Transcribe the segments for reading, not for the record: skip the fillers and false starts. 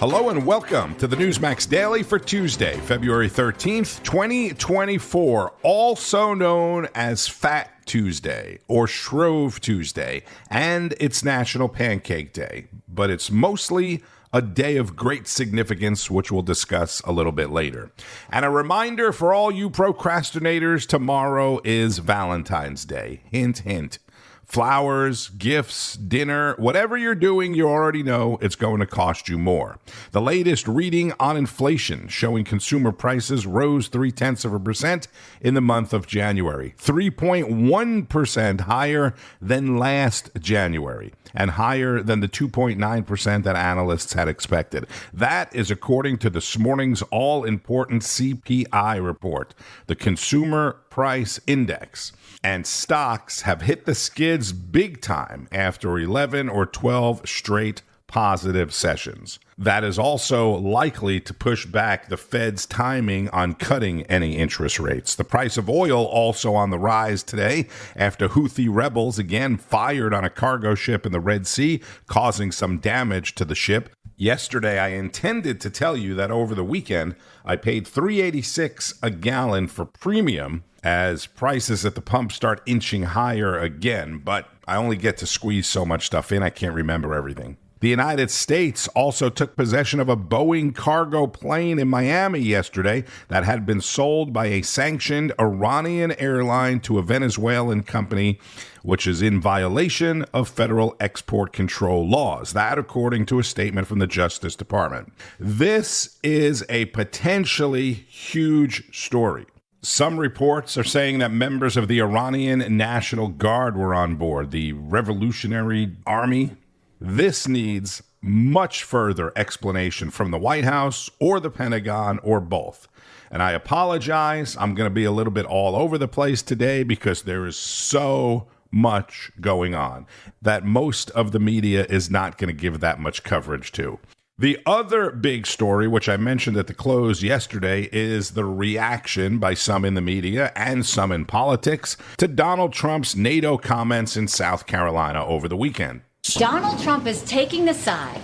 Hello and welcome to the Newsmax Daily for Tuesday, February 13th, 2024, also known as Fat Tuesday or Shrove Tuesday, and it's National Pancake Day, but it's mostly a day of great significance, which we'll discuss a little bit later. And a reminder for all you procrastinators, tomorrow is Valentine's Day. Hint, hint. Flowers, gifts, dinner, whatever you're doing, you already know it's going to cost you more. The latest reading on inflation showing consumer prices rose 0.3% in the month of January, 3.1% higher than last January, and higher than the 2.9% that analysts had expected. That is according to this morning's all-important CPI report, the Consumer Price Index. And stocks have hit the skids big time after 11 or 12 straight positive sessions. That is also likely to push back the Fed's timing on cutting any interest rates. The price of oil also on the rise today after Houthi rebels again fired on a cargo ship in the Red Sea, causing some damage to the ship. Yesterday, I intended to tell you that over the weekend, I paid $3.86 a gallon for premium as prices at the pump start inching higher again, but I only get to squeeze so much stuff in, I can't remember everything. The United States also took possession of a Boeing cargo plane in Miami yesterday that had been sold by a sanctioned Iranian airline to a Venezuelan company, which is in violation of federal export control laws. That, according to a statement from the Justice Department. This is a potentially huge story. Some reports are saying that members of the Iranian National Guard were on board, the Revolutionary Army. This needs much further explanation from the White House or the Pentagon or both. And I apologize. I'm going to be a little bit all over the place today because there is so much going on that most of the media is not going to give that much coverage to. The other big story, which I mentioned at the close yesterday, is the reaction by some in the media and some in politics to Donald Trump's NATO comments in South Carolina over the weekend. Donald Trump is taking the side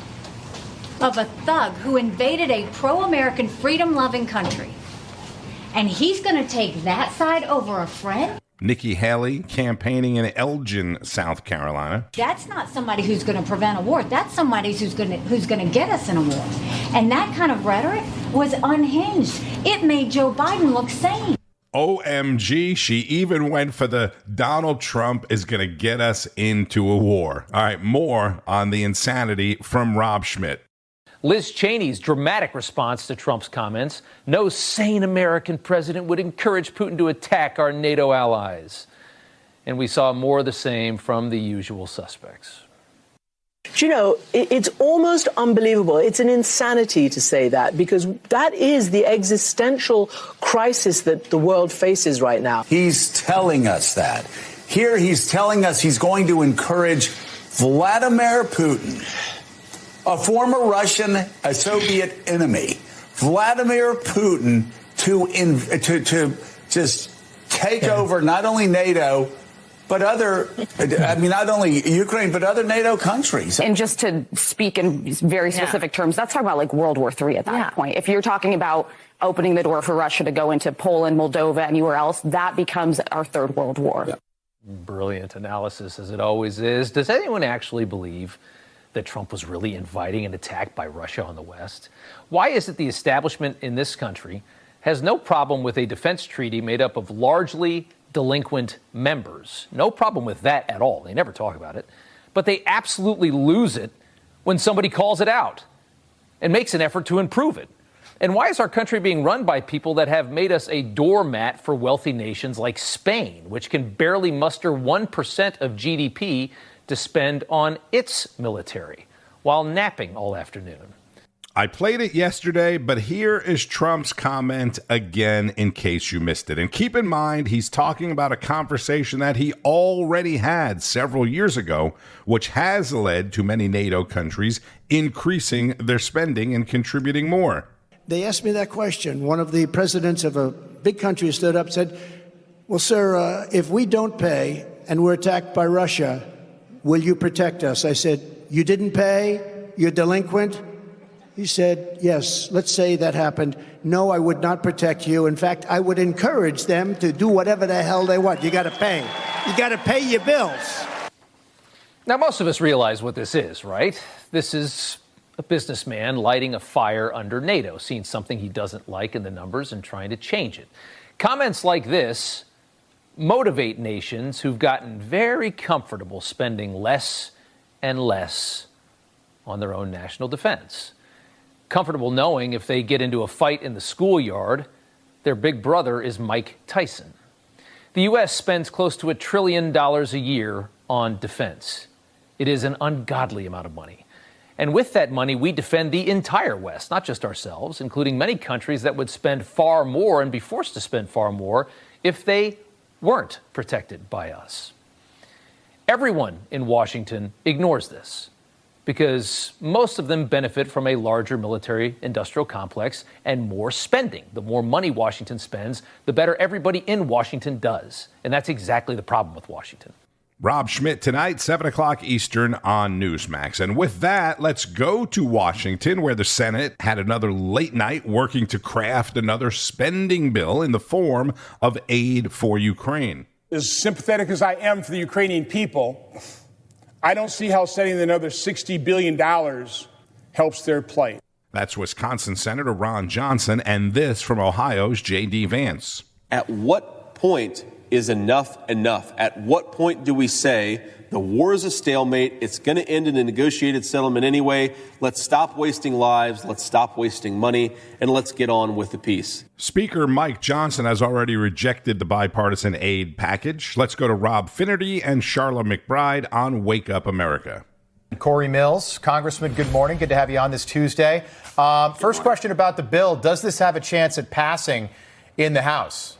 of a thug who invaded a pro-American, freedom-loving country. And he's going to take that side over a friend? Nikki Haley campaigning in Elgin, South Carolina. That's not somebody who's going to prevent a war. That's somebody who's going to get us in a war. And that kind of rhetoric was unhinged. It made Joe Biden look sane. OMG, she even went for the Donald Trump is going to get us into a war. All right, more on the insanity from Rob Schmitt. Liz Cheney's dramatic response to Trump's comments. No sane American president would encourage Putin to attack our NATO allies. And we saw more of the same from the usual suspects. You know, it's almost unbelievable. It's an insanity to say that, because that is the existential crisis that the world faces right now. He's telling us that. Here he's telling us he's going to encourage Vladimir Putin, a former Russian, a Soviet enemy, Vladimir Putin, to just take over not only NATO, but not only Ukraine, but other NATO countries. And just to speak in very specific terms, that's talking about like World War III at that point. If you're talking about opening the door for Russia to go into Poland, Moldova, anywhere else, that becomes our third world war. Yeah. Brilliant analysis, as it always is. Does anyone actually believe that Trump was really inviting an attack by Russia on the West? Why is it the establishment in this country has no problem with a defense treaty made up of largely delinquent members? No problem with that at all. They never talk about it. But they absolutely lose it when somebody calls it out and makes an effort to improve it. And why is our country being run by people that have made us a doormat for wealthy nations like Spain, which can barely muster 1% of GDP to spend on its military while napping all afternoon? I played it yesterday, but here is Trump's comment again in case you missed it. And keep in mind, he's talking about a conversation that he already had several years ago, which has led to many NATO countries increasing their spending and contributing more. They asked me that question. One of the presidents of a big country stood up and said, well, sir, if we don't pay and we're attacked by Russia, will you protect us? I said, you didn't pay? You're delinquent? He said, yes, let's say that happened. No, I would not protect you. In fact, I would encourage them to do whatever the hell they want. You got to pay. You got to pay your bills. Now, most of us realize what this is, right? This is a businessman lighting a fire under NATO, seeing something he doesn't like in the numbers and trying to change it. Comments like this motivate nations who've gotten very comfortable spending less and less on their own national defense. Comfortable knowing if they get into a fight in the schoolyard, their big brother is Mike Tyson. The U.S. spends close to $1 trillion a year on defense. It is an ungodly amount of money. And with that money, we defend the entire West, not just ourselves, including many countries that would spend far more and be forced to spend far more if they weren't protected by us. Everyone in Washington ignores this, because most of them benefit from a larger military-industrial complex and more spending. The more money Washington spends, the better everybody in Washington does. And that's exactly the problem with Washington. Rob Schmitt tonight, 7 o'clock Eastern on Newsmax. And with that, let's go to Washington, where the Senate had another late night working to craft another spending bill in the form of aid for Ukraine. As sympathetic as I am for the Ukrainian people, I don't see how setting another $60 billion helps their plight. That's Wisconsin Senator Ron Johnson, and this from Ohio's J.D. Vance. At what point is enough enough? At what point do we say the war is a stalemate, it's going to end in a negotiated settlement anyway, let's stop wasting lives, let's stop wasting money, and let's get on with the peace? Speaker Mike Johnson has already rejected the bipartisan aid package. Let's go to Rob Finnerty and Charla McBride on Wake Up America. Cory Mills, Congressman, good morning. Good to have you on this Tuesday. First question about the bill. Does this have a chance at passing in the House?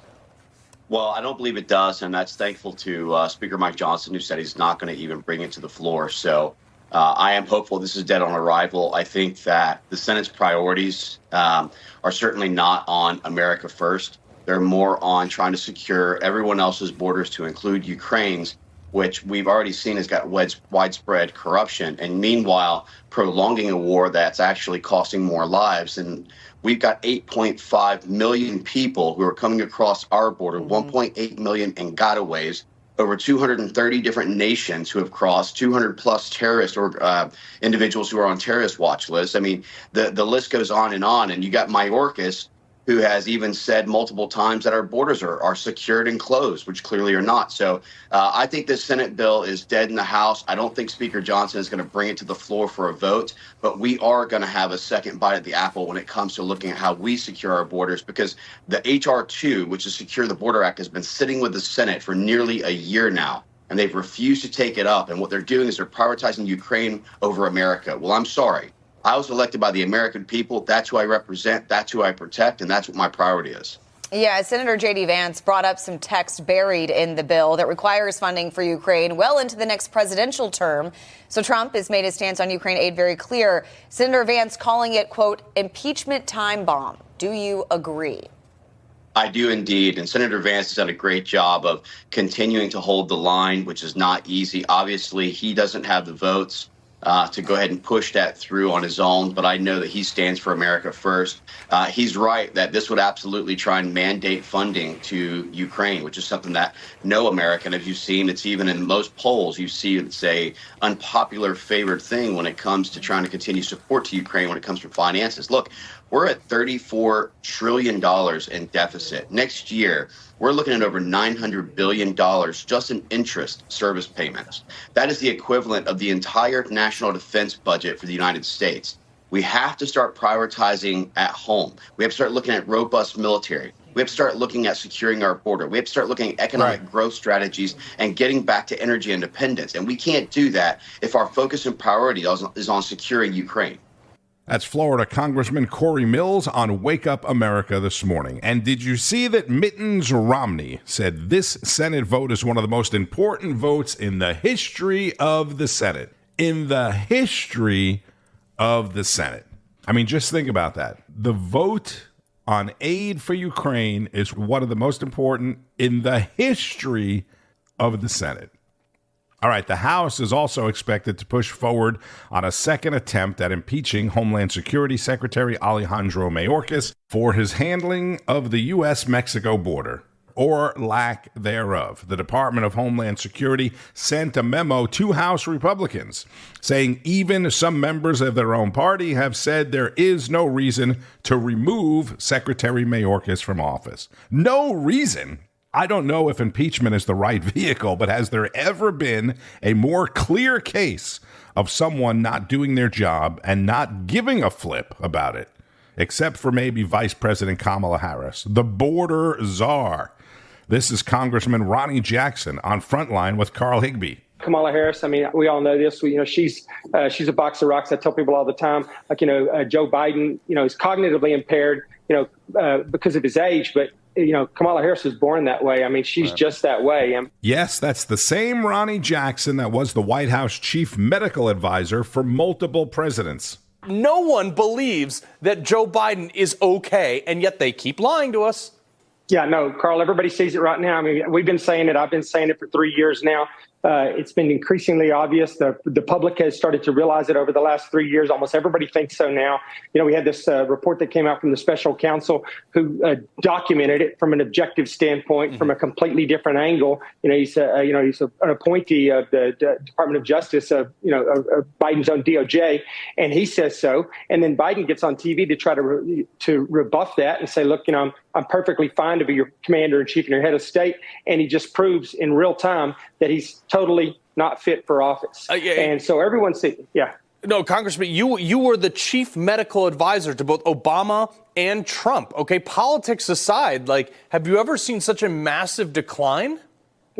Well, I don't believe it does, and that's thankful to Speaker Mike Johnson, who said he's not going to even bring it to the floor. So I am hopeful this is dead on arrival. I think that the Senate's priorities are certainly not on America first. They're more on trying to secure everyone else's borders, to include Ukraine's, which we've already seen has got widespread corruption, and meanwhile prolonging a war that's actually costing more lives. And we've got 8.5 million people who are coming across our border, 1.8 million in gotaways, over 230 different nations who have crossed, 200 plus terrorists or individuals who are on terrorist watch lists. I mean, the list goes on, and you got Mayorkas, who has even said multiple times that our borders are secured and closed, which clearly are not. So I think this Senate bill is dead in the House. I don't think Speaker Johnson is going to bring it to the floor for a vote, but we are going to have a second bite at the apple when it comes to looking at how we secure our borders, because the H.R. 2, which is Secure the Border Act, has been sitting with the Senate for nearly a year now, and they've refused to take it up. And what they're doing is they're prioritizing Ukraine over America. Well, I'm sorry. I was elected by the American people. That's who I represent. That's who I protect. And that's what my priority is. Yeah, Senator J.D. Vance brought up some text buried in the bill that requires funding for Ukraine well into the next presidential term. So Trump has made his stance on Ukraine aid very clear. Senator Vance calling it, quote, impeachment time bomb. Do you agree? I do indeed. And Senator Vance has done a great job of continuing to hold the line, which is not easy. Obviously, he doesn't have the votes to go ahead and push that through on his own. But I know that he stands for America first. He's right that this would absolutely try and mandate funding to Ukraine, which is something that no American, as you've seen, it's even in most polls, you see it's a unpopular favored thing when it comes to trying to continue support to Ukraine when it comes to finances. Look, we're at $34 trillion in deficit. Next year, we're looking at over $900 billion just in interest service payments. That is the equivalent of the entire national defense budget for the United States. We have to start prioritizing at home. We have to start looking at robust military. We have to start looking at securing our border. We have to start looking at economic growth strategies and getting back to energy independence. And we can't do that if our focus and priority is on securing Ukraine. That's Florida Congressman Cory Mills on Wake Up America this morning. And did you see that Mittens Romney said this Senate vote is one of the most important votes in the history of the Senate? In the history of the Senate. I mean, just think about that. The vote on aid for Ukraine is one of the most important in the history of the Senate. All right, the House is also expected to push forward on a second attempt at impeaching Homeland Security Secretary Alejandro Mayorkas for his handling of the U.S.-Mexico border, or lack thereof. The Department of Homeland Security sent a memo to House Republicans saying even some members of their own party have said there is no reason to remove Secretary Mayorkas from office. No reason? I don't know if impeachment is the right vehicle, but has there ever been a more clear case of someone not doing their job and not giving a flip about it? Except for maybe Vice President Kamala Harris, the border czar. This is Congressman Ronnie Jackson on Frontline with Carl Higbie. Kamala Harris, I mean, we all know this. She's a box of rocks. I tell people all the time, like, Joe Biden, is cognitively impaired, because of his age. But, Kamala Harris was born that way. I mean, she's just that way. Yes, that's the same Ronnie Jackson that was the White House chief medical advisor for multiple presidents. No one believes that Joe Biden is okay, and yet they keep lying to us. Yeah, no, Carl, everybody sees it right now. I mean, we've been saying it. I've been saying it for 3 years now. It's been increasingly obvious. The public has started to realize it over the last 3 years. Almost everybody thinks so now. We had this report that came out from the special counsel who documented it from an objective standpoint, from a completely different angle. He's an appointee of the Department of Justice of Biden's own DOJ, and he says so. And then Biden gets on TV to try to rebuff that and say, look, I'm perfectly fine to be your commander in chief and your head of state. And he just proves in real time that he's totally not fit for office. And so everyone sees, No, Congressman, you were the chief medical advisor to both Obama and Trump. Okay, politics aside, have you ever seen such a massive decline?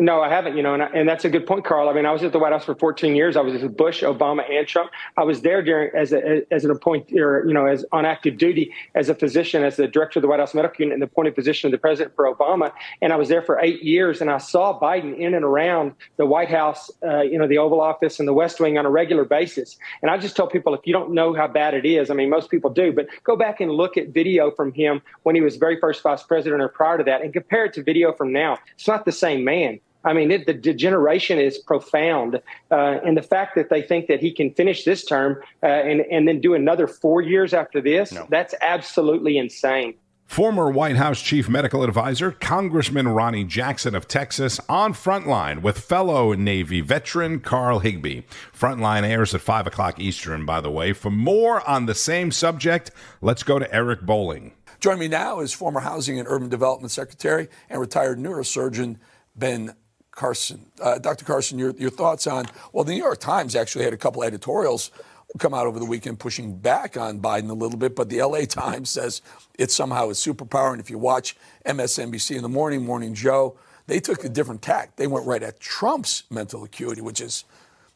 No, I haven't, and that's a good point, Carl. I mean, I was at the White House for 14 years. I was with Bush, Obama, and Trump. I was there as an appointee, as on active duty as a physician, as the director of the White House Medical Unit, in the appointed position of the president for Obama. And I was there for 8 years, and I saw Biden in and around the White House, the Oval Office and the West Wing on a regular basis. And I just tell people, if you don't know how bad it is, I mean, most people do, but go back and look at video from him when he was very first vice president or prior to that, and compare it to video from now. It's not the same man. I mean, the degeneration is profound. And the fact that they think that he can finish this term and then do another 4 years after this, that's absolutely insane. Former White House chief medical advisor, Congressman Ronnie Jackson of Texas, on Frontline with fellow Navy veteran Carl Higbie. Frontline airs at 5 o'clock Eastern, by the way. For more on the same subject, let's go to Eric Bolling. Joining me now is former Housing and Urban Development Secretary and retired neurosurgeon Ben Carson. Dr. Carson, your thoughts on, well, the New York Times actually had a couple editorials come out over the weekend pushing back on Biden a little bit, but the LA Times says it's somehow a superpower. And if you watch MSNBC in the morning, Morning Joe, they took a different tack. They went right at Trump's mental acuity, which is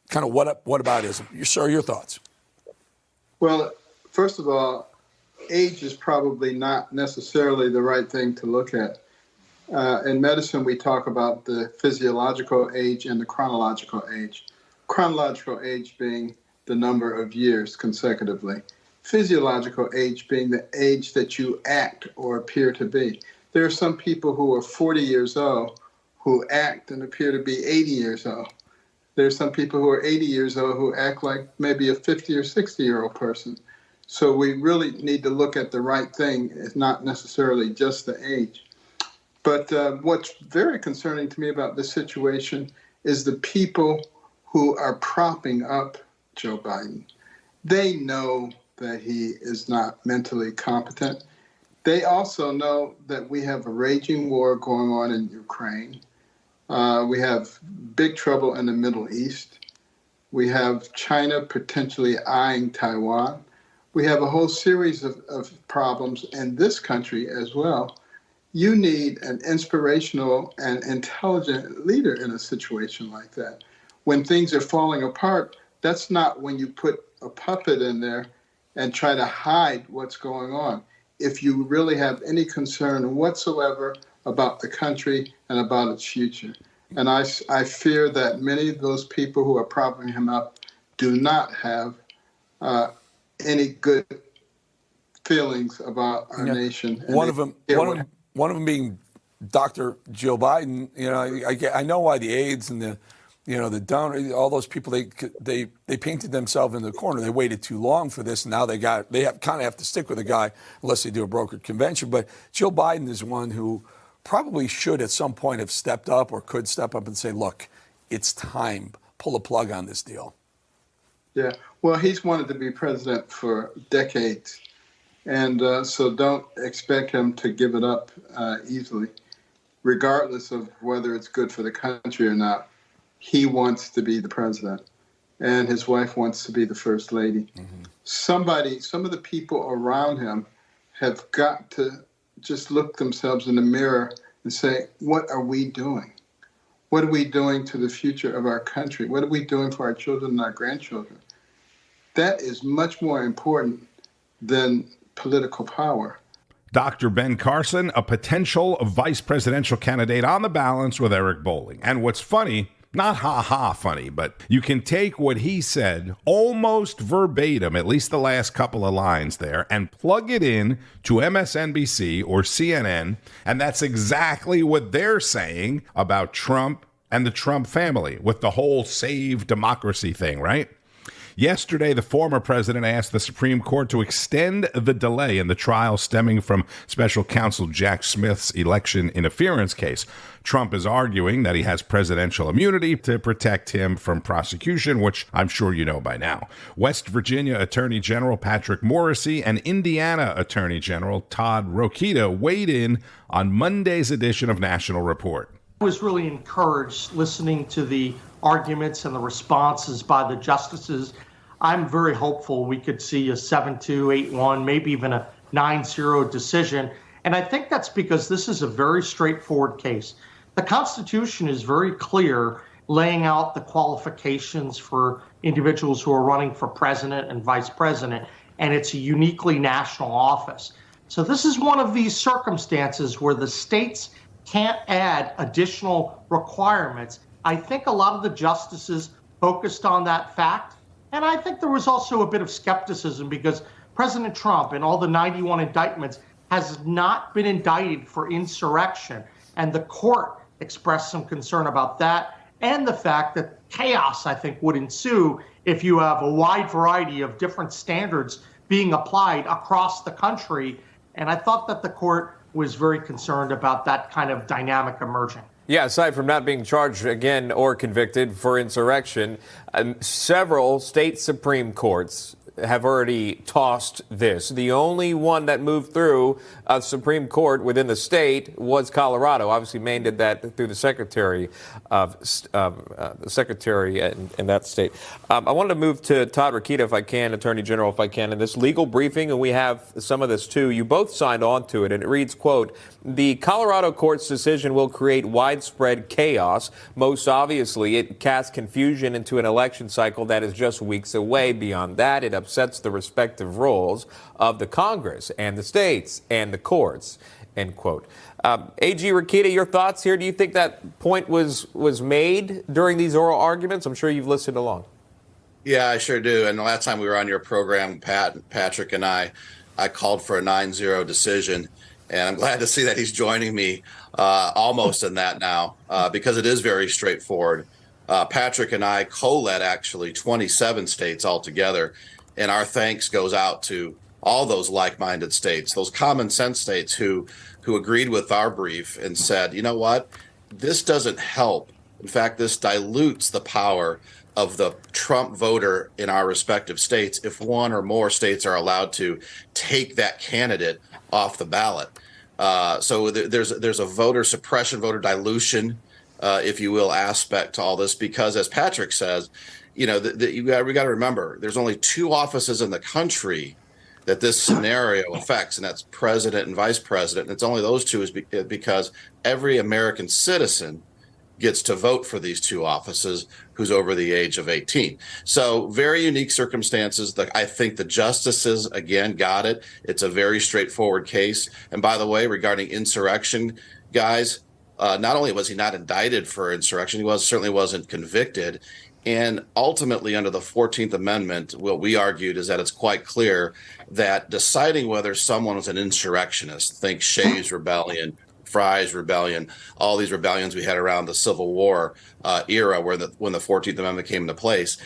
kind of whataboutism. Sir, your thoughts? Well, first of all, age is probably not necessarily the right thing to look at. In medicine, we talk about the physiological age and the chronological age. Chronological age being the number of years consecutively. Physiological age being the age that you act or appear to be. There are some people who are 40 years old who act and appear to be 80 years old. There are some people who are 80 years old who act like maybe a 50 or 60-year-old person. So we really need to look at the right thing. It's not necessarily just the age. But what's very concerning to me about this situation is the people who are propping up Joe Biden. They know that he is not mentally competent. They also know that we have a raging war going on in Ukraine. We have big trouble in the Middle East. We have China potentially eyeing Taiwan. We have a whole series of problems in this country as well. You need an inspirational and intelligent leader in a situation like that. When things are falling apart, that's not when you put a puppet in there and try to hide what's going on. If you really have any concern whatsoever about the country and about its future. And I fear that many of those people who are propping him up do not have any good feelings about our nation. One of them being Dr. Jill Biden. I know why the aides and the You know, the donor, all those people, they painted themselves in the corner. They waited too long for this. And now they kind of have to stick with a guy unless they do a brokered convention. But Joe Biden is one who probably should at some point have stepped up or could step up and say, look, it's time. Pull the plug on this deal. Yeah. Well, he's wanted to be president for decades. And so don't expect him to give it up easily, regardless of whether it's good for the country or not. He wants to be the president, and his wife wants to be the first lady. Mm-hmm. Some of the people around him have got to just look themselves in the mirror and say, what are we doing? What are we doing to the future of our country? What are we doing for our children and our grandchildren? That is much more important than political power. Dr. Ben Carson, a potential vice presidential candidate on the balance with Eric Bolling. And what's funny, not ha-ha funny, but you can take what he said almost verbatim, at least the last couple of lines there, and plug it in to MSNBC or CNN, and that's exactly what they're saying about Trump and the Trump family with the whole save democracy thing, right? Yesterday, the former president asked the Supreme Court to extend the delay in the trial stemming from special counsel Jack Smith's election interference case. Trump is arguing that he has presidential immunity to protect him from prosecution, which I'm sure you know by now. West Virginia Attorney General Patrick Morrisey and Indiana Attorney General Todd Rokita weighed in on Monday's edition of National Report. I was really encouraged listening to the arguments and the responses by the justices. I'm very hopeful we could see a 7-2, 8-1, maybe even a 9-0 decision. And I think that's because this is a very straightforward case. The Constitution is very clear, laying out the qualifications for individuals who are running for president and vice president, and it's a uniquely national office. So this is one of these circumstances where the states can't add additional requirements. I think a lot of the justices focused on that fact. And I think there was also a bit of skepticism because President Trump and all the 91 indictments has not been indicted for insurrection. And the court expressed some concern about that and the fact that chaos, I think, would ensue if you have a wide variety of different standards being applied across the country. And I thought that the court was very concerned about that kind of dynamic emerging. Yeah, aside from not being charged again or convicted for insurrection, several state Supreme Courts have already tossed this. The only one that moved through a Supreme Court within the state was Colorado. Obviously, Maine did that through the secretary in that state. I wanted to move to Todd Rokita, if I can, Attorney General, if I can, in this legal briefing, and we have some of this too. You both signed on to it, and it reads, quote, "The Colorado court's decision will create widespread chaos. Most obviously, it casts confusion into an election cycle that is just weeks away. Beyond that, it upsets the respective roles of the Congress and the states and the courts," end quote. AG Rokita, your thoughts here? Do you think that point was made during these oral arguments? I'm sure you've listened along. Yeah, I sure do. And the last time we were on your program, Patrick and I called for a 9-0 decision. And I'm glad to see that he's joining me almost in that now because it is very straightforward. Patrick and I co-led actually 27 states altogether. And our thanks goes out to all those like-minded states, those common sense states who agreed with our brief and said, you know what, this doesn't help. In fact, this dilutes the power of the Trump voter in our respective states if one or more states are allowed to take that candidate off the ballot. So there's a voter suppression, voter dilution, if you will, aspect to all this, because as Patrick says, you know, we got to remember there's only two offices in the country that this scenario affects, and that's president and vice president. And it's only those two is because every American citizen gets to vote for these two offices who's over the age of 18. So very unique circumstances. I think the justices, again, got it. It's a very straightforward case. And by the way, regarding insurrection, guys, not only was he not indicted for insurrection, he certainly wasn't convicted. And ultimately, under the 14th Amendment, what we argued is that it's quite clear that deciding whether someone was an insurrectionist, think Shays Rebellion, Fry's rebellion, all these rebellions we had around the Civil War era when the 14th Amendment came into place.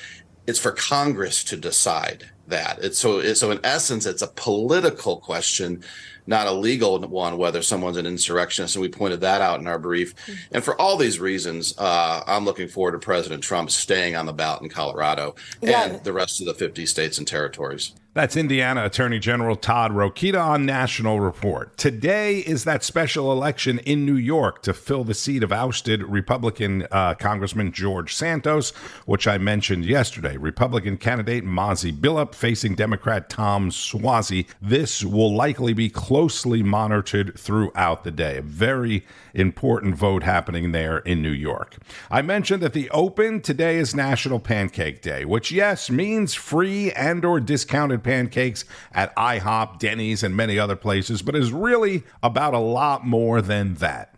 It's for Congress to decide that. So in essence, it's a political question, not a legal one, whether someone's an insurrectionist. And we pointed that out in our brief. And for all these reasons, I'm looking forward to President Trump staying on the ballot in Colorado and the rest of the 50 states and territories. That's Indiana Attorney General Todd Rokita on National Report. Today is that special election in New York to fill the seat of ousted Republican Congressman George Santos, which I mentioned yesterday. Republican candidate Mazi Billup facing Democrat Tom Suozzi. This will likely be closely monitored throughout the day. A very important vote happening there in New York. I mentioned that the Open today is National Pancake Day, which, yes, means free and or discounted pancakes at IHOP, Denny's, and many other places, but is really about a lot more than that.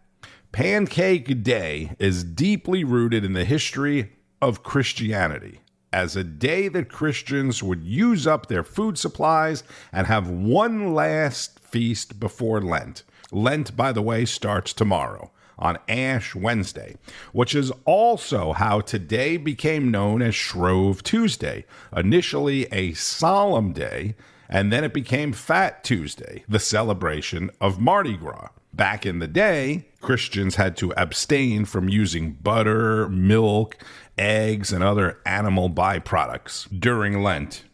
Pancake Day is deeply rooted in the history of Christianity as a day that Christians would use up their food supplies and have one last feast before Lent. Lent, by the way, starts tomorrow on Ash Wednesday, which is also how today became known as Shrove Tuesday, initially a solemn day, and then it became Fat Tuesday, the celebration of Mardi Gras. Back in the day, Christians had to abstain from using butter, milk, eggs, and other animal byproducts during Lent.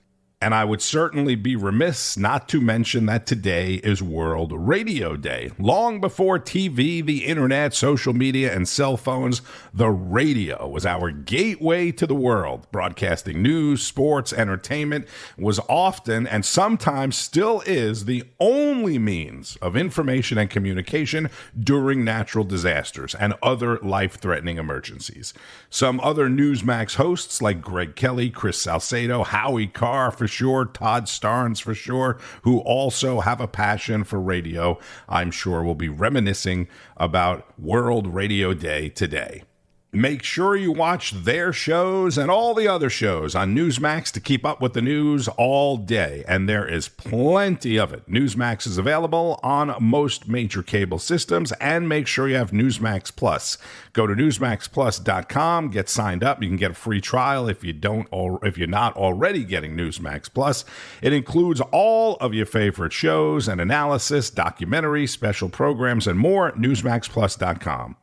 And I would certainly be remiss not to mention that today is World Radio Day. Long before TV, the internet, social media, and cell phones, the radio was our gateway to the world. Broadcasting news, sports, entertainment was often and sometimes still is the only means of information and communication during natural disasters and other life-threatening emergencies. Some other Newsmax hosts like Greg Kelly, Chris Salcedo, Howie Carr for sure, Todd Starnes for sure, who also have a passion for radio, I'm sure will be reminiscing about World Radio Day today. Make sure you watch their shows and all the other shows on Newsmax to keep up with the news all day, and there is plenty of it. Newsmax is available on most major cable systems, and make sure you have Newsmax Plus. Go to newsmaxplus.com, get signed up. You can get a free trial if you're not already getting Newsmax Plus. It includes all of your favorite shows and analysis, documentaries, special programs, and more. Newsmaxplus.com.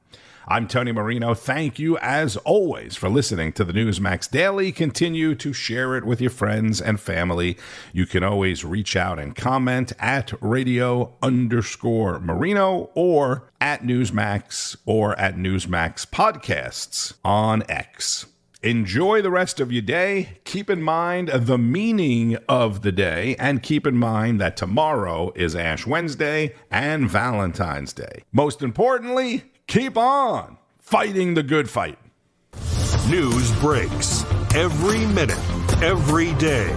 I'm Tony Marino. Thank you, as always, for listening to the Newsmax Daily. Continue to share it with your friends and family. You can always reach out and comment at radio_Marino or at Newsmax or at Newsmax Podcasts on X. Enjoy the rest of your day. Keep in mind the meaning of the day, and keep in mind that tomorrow is Ash Wednesday and Valentine's Day. Most importantly, keep on fighting the good fight. News breaks every minute, every day.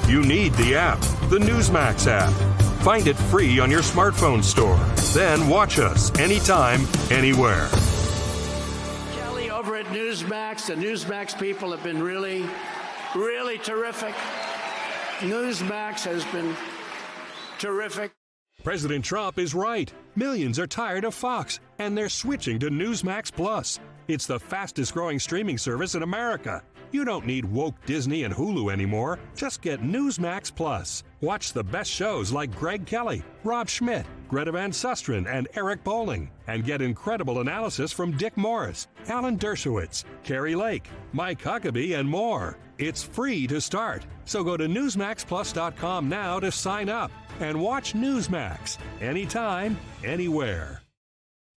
You need the app, the Newsmax app. Find it free on your smartphone store. Then watch us anytime, anywhere. Kelly over at Newsmax, the Newsmax people have been really, really terrific. Newsmax has been terrific. President Trump is right. Millions are tired of Fox, and they're switching to Newsmax Plus. It's the fastest growing streaming service in America. You don't need woke Disney and Hulu anymore. Just get Newsmax Plus. Watch the best shows like Greg Kelly, Rob Schmitt, Greta Van Susteren, and Eric Bolling. And get incredible analysis from Dick Morris, Alan Dershowitz, Carrie Lake, Mike Huckabee, and more. It's free to start. So go to NewsmaxPlus.com now to sign up and watch Newsmax anytime, anywhere.